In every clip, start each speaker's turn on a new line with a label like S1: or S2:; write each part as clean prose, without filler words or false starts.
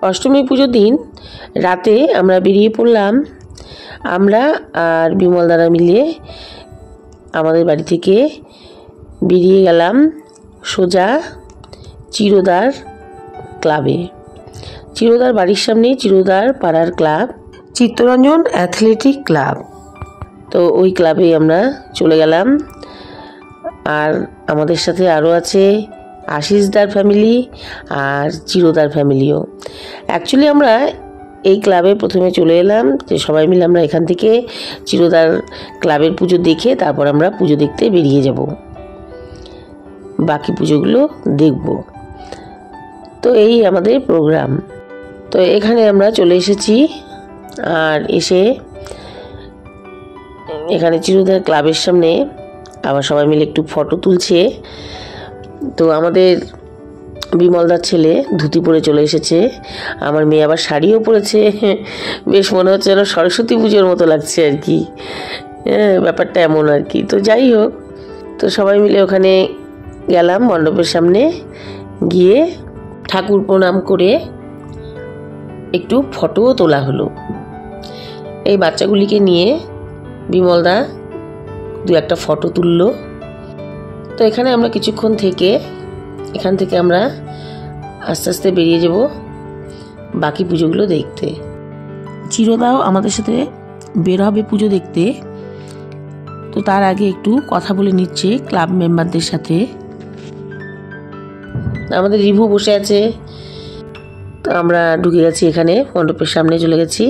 S1: অষ্টমী পুজোর দিন রাতে আমরা বেরিয়ে পড়লাম। আমরা আর বিমল দাদা মিলে আমাদের বাড়ি থেকে বেরিয়ে গেলাম সোজা চিরদার ক্লাবে। চিরদার বাড়ির সামনেই চিরদার পাড়ার ক্লাব, চিত্তরঞ্জন অ্যাথলেটিক ক্লাব। তো ওই ক্লাবে আমরা চলে গেলাম। আর আমাদের সাথে আরও আছে আশিসদার ফ্যামিলি আর চিরদার ফ্যামিলিও। অ্যাকচুয়ালি আমরা এই ক্লাবে প্রথমে চলে এলাম যে সবাই মিলে আমরা এখান থেকে চিরদার ক্লাবের পুজো দেখে তারপর আমরা পুজো দেখতে বেরিয়ে যাব, বাকি পুজোগুলো দেখব। তো এই আমাদের প্রোগ্রাম। তো এখানে আমরা চলে এসেছি। আর এসে এখানে চিরদার ক্লাবের সামনে আবার সবাই মিলে একটু ফটো তুলছে। তো আমাদের বিমলদার ছেলে ধুতি পরে চলে এসেছে, আমার মেয়ে আবার শাড়িও পরেছে। বেশ মনে হচ্ছে যেন সরস্বতী পুজোর মতো লাগছে আর কি। ব্যাপারটা এমন আর কি। তো যাই হোক, তো সবাই মিলে ওখানে গেলাম মণ্ডপের সামনে, গিয়ে ঠাকুর প্রণাম করে একটু ফটোও তোলা হলো। এই বাচ্চাগুলিকে নিয়ে বিমলদা দু একটা ফটো তুললো। তো এখানে আমরা কিছুক্ষণ থেকে এখান থেকে আমরা আস্তে আস্তে বেরিয়ে যাব বাকি পুজোগুলো দেখতে। চিরদাও আমাদের সাথে বের হবে পুজো দেখতে। তো তার আগে একটু কথা বলে নিচ্ছে ক্লাব মেম্বারদের সাথে। আমাদের রিভু বসে আছে। তো আমরা ঢুকে গেছি, এখানে মণ্ডপের সামনে চলে গেছি।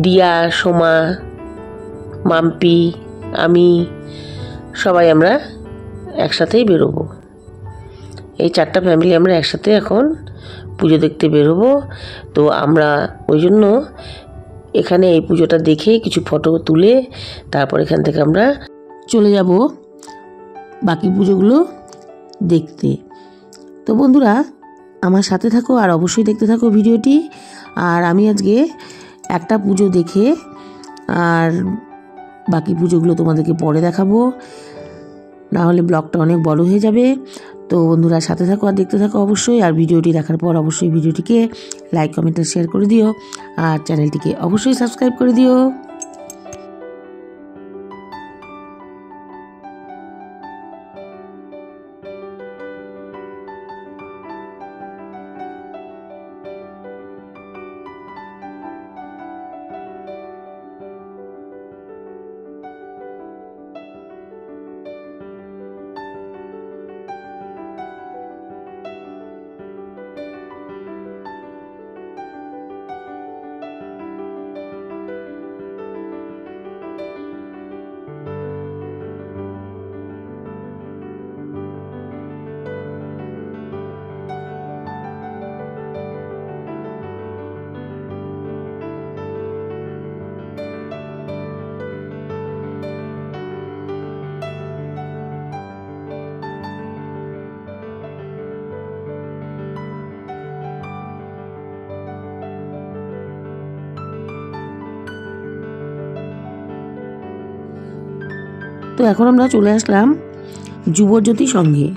S1: দিয়া, সোমা, মাম্পি, আমি সবাই আমরা একসাথেই বেরোবো। এই 4টা ফ্যামিলি আমরা একসাথে এখন পুজো দেখতে বেরোবো। তো আমরা ওই জন্য এখানে এই পুজোটা দেখে কিছু ফটো তুলে তারপর এখান থেকে আমরা চলে যাব বাকি পুজোগুলো দেখতে। তো বন্ধুরা, আমার সাথে থাকো আর অবশ্যই দেখতে থাকো ভিডিওটি। আর আমি আজকে একটা পুজো দেখে আর বাকি পুজোগুলো তোমাদেরকে পরে দেখাবো, না হলে ব্লগটা অনেক বড় হয়ে যাবে। তো বন্ধুরা সাথে থাকো আর দেখতে থাকো অবশ্যই। আর ভিডিওটি দেখার পর অবশ্যই ভিডিওটিকে লাইক, কমেন্ট আর শেয়ার করে দিও। আর চ্যানেলটিকে অবশ্যই সাবস্ক্রাইব করে দিও। তো এখন আমরা চলে আসলাম যুবজ্যোতি সংঘে।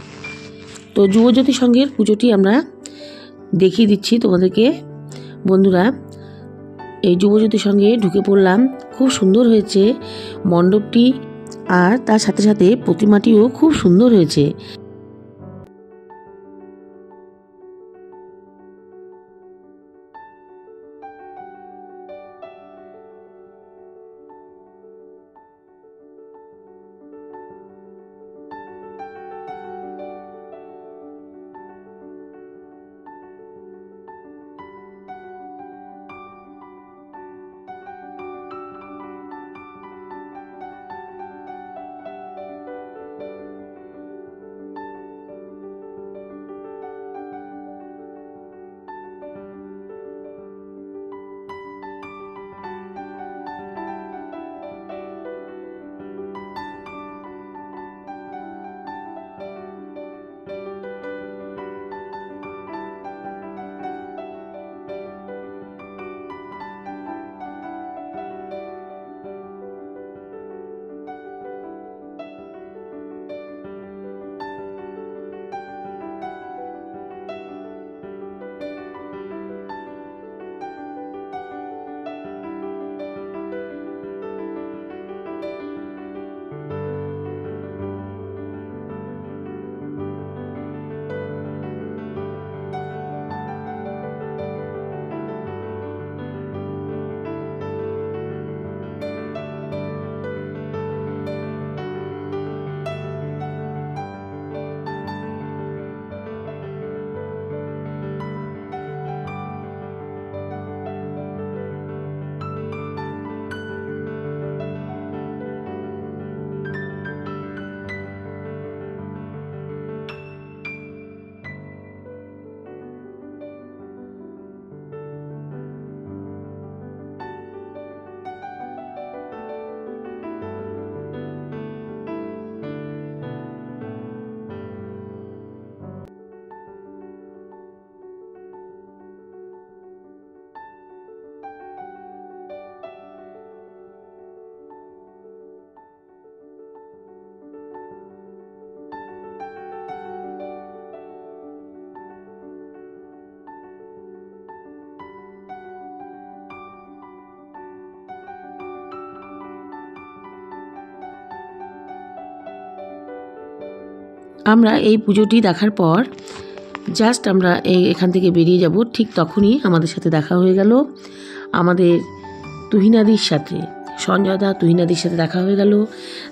S1: তো যুবজ্যোতি সংঘের পুজোটি আমরা দেখিয়ে দিচ্ছি তোমাদেরকে। বন্ধুরা, এই যুবজ্যোতি সংঘে ঢুকে পড়লাম। খুব সুন্দর হয়েছে মণ্ডপটি, আর তার সাথে সাথে প্রতিমাটিও খুব সুন্দর হয়েছে। আমরা এই পুজোটি দেখার পর জাস্ট আমরা এখান থেকে বেরিয়ে যাব, ঠিক তখনই আমাদের সাথে দেখা হয়ে গেল আমাদের তুহিনাদির সাথে। সঞ্জয় দা তুহিনাদির সাথে দেখা হয়ে গেল,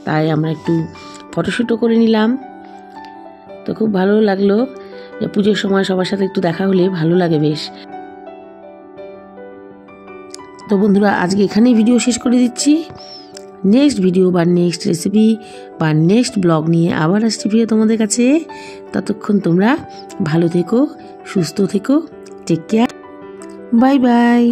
S1: তাই আমরা একটু ফটোশ্যুটও করে নিলাম। তো খুব ভালো লাগলো যে পুজোর সময় সবার সাথে একটু দেখা হলে ভালো লাগে বেশ। তো বন্ধুরা, আজকে এখানেই ভিডিও শেষ করে দিচ্ছি। নেক্সট ভিডিও বা নেক্সট রেসিপি বা নেক্সট ব্লগ নিয়ে আবার আসছি ফিরে তোমাদের কাছে। ততক্ষণ তোমরা ভালো থেকো, সুস্থ থেকো, টেক কেয়ার, বাই বাই।